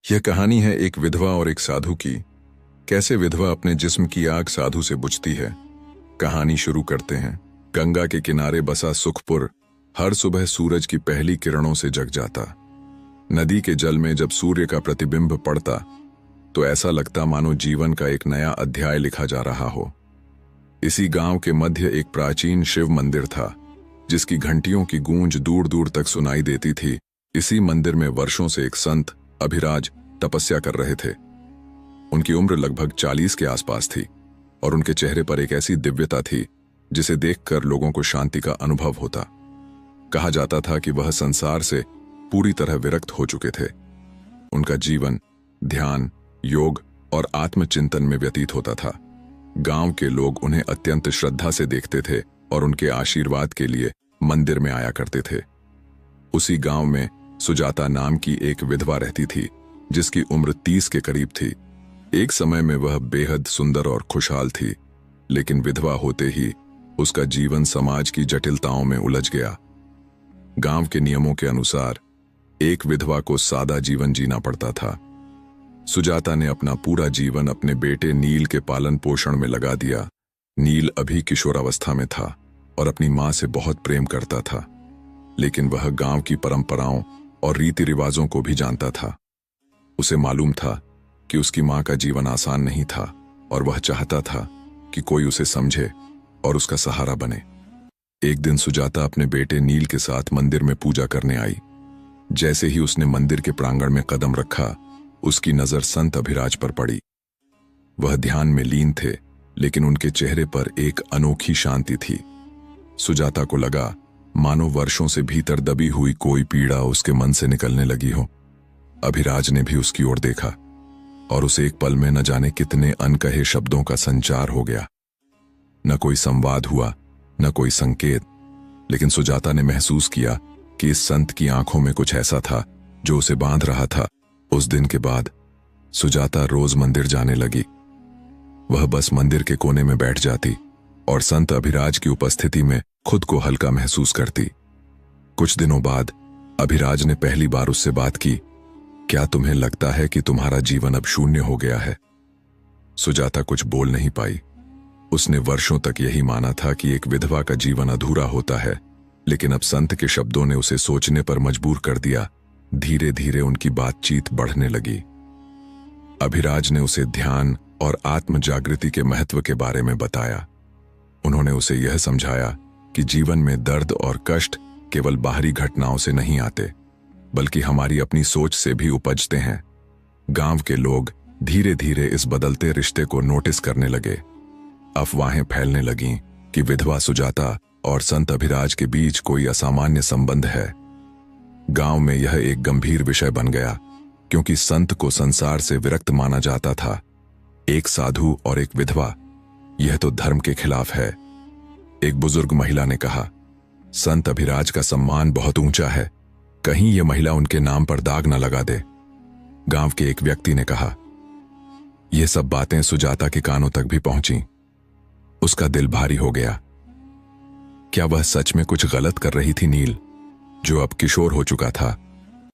यह कहानी है एक विधवा और एक साधु की। कैसे विधवा अपने जिस्म की आग साधु से बुझती है। कहानी शुरू करते हैं। गंगा के किनारे बसा सुखपुर हर सुबह सूरज की पहली किरणों से जग जाता। नदी के जल में जब सूर्य का प्रतिबिंब पड़ता तो ऐसा लगता मानो जीवन का एक नया अध्याय लिखा जा रहा हो। इसी गांव के मध्य एक प्राचीन शिव मंदिर था जिसकी घंटियों की गूंज दूर दूर तक सुनाई देती थी। इसी मंदिर में वर्षों से एक संत अभिराज तपस्या कर रहे थे। उनकी उम्र लगभग 40 के आसपास थी और उनके चेहरे पर एक ऐसी दिव्यता थी जिसे देखकर लोगों को शांति का अनुभव होता। कहा जाता था कि वह संसार से पूरी तरह विरक्त हो चुके थे। उनका जीवन ध्यान, योग और आत्मचिंतन में व्यतीत होता था। गांव के लोग उन्हें अत्यंत श्रद्धा से देखते थे और उनके आशीर्वाद के लिए मंदिर में आया करते थे। उसी गांव में सुजाता नाम की एक विधवा रहती थी जिसकी उम्र 30 के करीब थी। एक समय में वह बेहद सुंदर और खुशहाल थी, लेकिन विधवा होते ही उसका जीवन समाज की जटिलताओं में उलझ गया। गांव के नियमों के अनुसार एक विधवा को सादा जीवन जीना पड़ता था। सुजाता ने अपना पूरा जीवन अपने बेटे नील के पालन पोषण में लगा दिया। नील अभी किशोरावस्था में था और अपनी मां से बहुत प्रेम करता था, लेकिन वह गांव की परंपराओं और रीति रिवाजों को भी जानता था। उसे मालूम था कि उसकी मां का जीवन आसान नहीं था और वह चाहता था कि कोई उसे समझे और उसका सहारा बने। एक दिन सुजाता अपने बेटे नील के साथ मंदिर में पूजा करने आई। जैसे ही उसने मंदिर के प्रांगण में कदम रखा, उसकी नजर संत अभिराज पर पड़ी। वह ध्यान में लीन थे, लेकिन उनके चेहरे पर एक अनोखी शांति थी। सुजाता को लगा मानो वर्षों से भीतर दबी हुई कोई पीड़ा उसके मन से निकलने लगी हो। अभिराज ने भी उसकी ओर देखा और उसे एक पल में न जाने कितने अनकहे शब्दों का संचार हो गया। न कोई संवाद हुआ, न कोई संकेत, लेकिन सुजाता ने महसूस किया कि इस संत की आंखों में कुछ ऐसा था जो उसे बांध रहा था। उस दिन के बाद सुजाता रोज मंदिर जाने लगी। वह बस मंदिर के कोने में बैठ जाती और संत अभिराज की उपस्थिति में खुद को हल्का महसूस करती। कुछ दिनों बाद अभिराज ने पहली बार उससे बात की। क्या तुम्हें लगता है कि तुम्हारा जीवन अब शून्य हो गया है? सुजाता कुछ बोल नहीं पाई। उसने वर्षों तक यही माना था कि एक विधवा का जीवन अधूरा होता है, लेकिन अब संत के शब्दों ने उसे सोचने पर मजबूर कर दिया। धीरे धीरे उनकी बातचीत बढ़ने लगी। अभिराज ने उसे ध्यान और आत्म जागृति के महत्व के बारे में बताया। उन्होंने उसे यह समझाया कि जीवन में दर्द और कष्ट केवल बाहरी घटनाओं से नहीं आते, बल्कि हमारी अपनी सोच से भी उपजते हैं। गांव के लोग धीरे धीरे इस बदलते रिश्ते को नोटिस करने लगे। अफवाहें फैलने लगीं कि विधवा सुजाता और संत अभिराज के बीच कोई असामान्य संबंध है। गांव में यह एक गंभीर विषय बन गया, क्योंकि संत को संसार से विरक्त माना जाता था। एक साधु और एक विधवा, यह तो धर्म के खिलाफ है। एक बुजुर्ग महिला ने कहा, संत अभिराज का सम्मान बहुत ऊंचा है, कहीं यह महिला उनके नाम पर दाग न लगा दे। गांव के एक व्यक्ति ने कहा। यह सब बातें सुजाता के कानों तक भी पहुंची। उसका दिल भारी हो गया। क्या वह सच में कुछ गलत कर रही थी? नील, जो अब किशोर हो चुका था,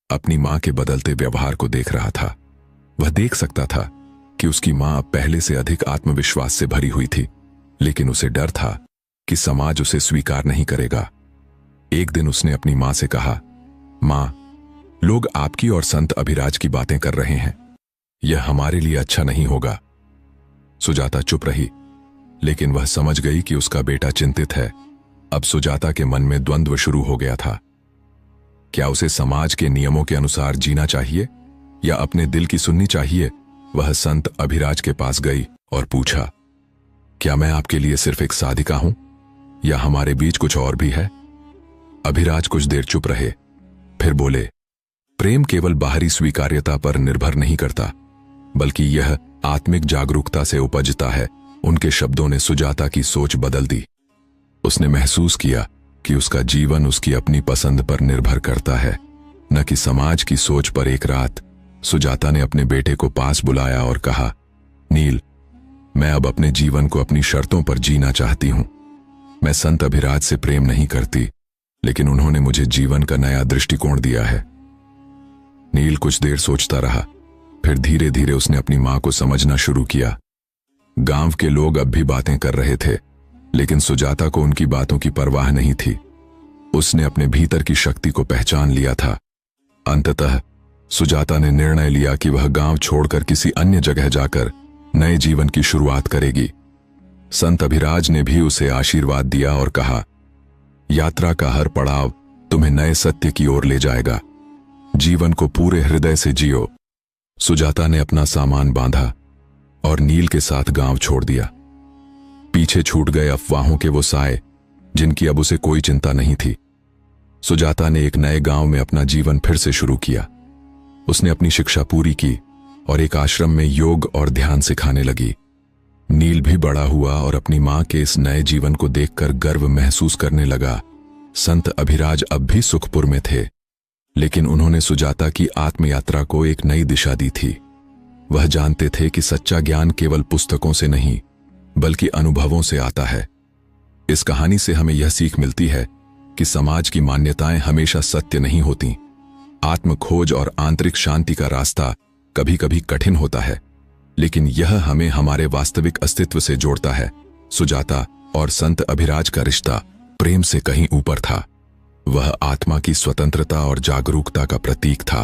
अपनी मां के बदलते व्यवहार को देख रहा था। वह देख सकता था कि उसकी मां अब पहले से अधिक आत्मविश्वास से भरी हुई थी, लेकिन उसे डर था कि समाज उसे स्वीकार नहीं करेगा। एक दिन उसने अपनी मां से कहा, मां, लोग आपकी और संत अभिराज की बातें कर रहे हैं, यह हमारे लिए अच्छा नहीं होगा। सुजाता चुप रही, लेकिन वह समझ गई कि उसका बेटा चिंतित है। अब सुजाता के मन में द्वंद्व शुरू हो गया था। क्या उसे समाज के नियमों के अनुसार जीना चाहिए या अपने दिल की सुननी चाहिए? वह संत अभिराज के पास गई और पूछा, क्या मैं आपके लिए सिर्फ एक साधिका हूं या हमारे बीच कुछ और भी है? अभिराज कुछ देर चुप रहे, फिर बोले, प्रेम केवल बाहरी स्वीकार्यता पर निर्भर नहीं करता, बल्कि यह आत्मिक जागरूकता से उपजता है। उनके शब्दों ने सुजाता की सोच बदल दी। उसने महसूस किया कि उसका जीवन उसकी अपनी पसंद पर निर्भर करता है, न कि समाज की सोच पर। एक रात सुजाता ने अपने बेटे को पास बुलाया और कहा, नील, मैं अब अपने जीवन को अपनी शर्तों पर जीना चाहती हूं। मैं संत अभिराज से प्रेम नहीं करती, लेकिन उन्होंने मुझे जीवन का नया दृष्टिकोण दिया है। नील कुछ देर सोचता रहा, फिर धीरे धीरे उसने अपनी मां को समझना शुरू किया। गांव के लोग अब भी बातें कर रहे थे, लेकिन सुजाता को उनकी बातों की परवाह नहीं थी। उसने अपने भीतर की शक्ति को पहचान लिया था। अंततः सुजाता ने निर्णय लिया कि वह गांव छोड़कर किसी अन्य जगह जाकर नए जीवन की शुरुआत करेगी। संत अभिराज ने भी उसे आशीर्वाद दिया और कहा, यात्रा का हर पड़ाव तुम्हें नए सत्य की ओर ले जाएगा। जीवन को पूरे हृदय से जियो। सुजाता ने अपना सामान बांधा और नील के साथ गांव छोड़ दिया। पीछे छूट गए अफवाहों के वो साए जिनकी अब उसे कोई चिंता नहीं थी। सुजाता ने एक नए गांव में अपना जीवन फिर से शुरू किया। उसने अपनी शिक्षा पूरी की और एक आश्रम में योग और ध्यान सिखाने लगी। नील भी बड़ा हुआ और अपनी मां के इस नए जीवन को देखकर गर्व महसूस करने लगा। संत अभिराज अब भी सुखपुर में थे, लेकिन उन्होंने सुजाता की आत्मयात्रा को एक नई दिशा दी थी। वह जानते थे कि सच्चा ज्ञान केवल पुस्तकों से नहीं, बल्कि अनुभवों से आता है। इस कहानी से हमें यह सीख मिलती है कि समाज की मान्यताएं हमेशा सत्य नहीं होती। आत्म खोज और आंतरिक शांति का रास्ता कभी कभी कठिन होता है, लेकिन यह हमें हमारे वास्तविक अस्तित्व से जोड़ता है। सुजाता और संत अभिराज का रिश्ता प्रेम से कहीं ऊपर था। वह आत्मा की स्वतंत्रता और जागरूकता का प्रतीक था।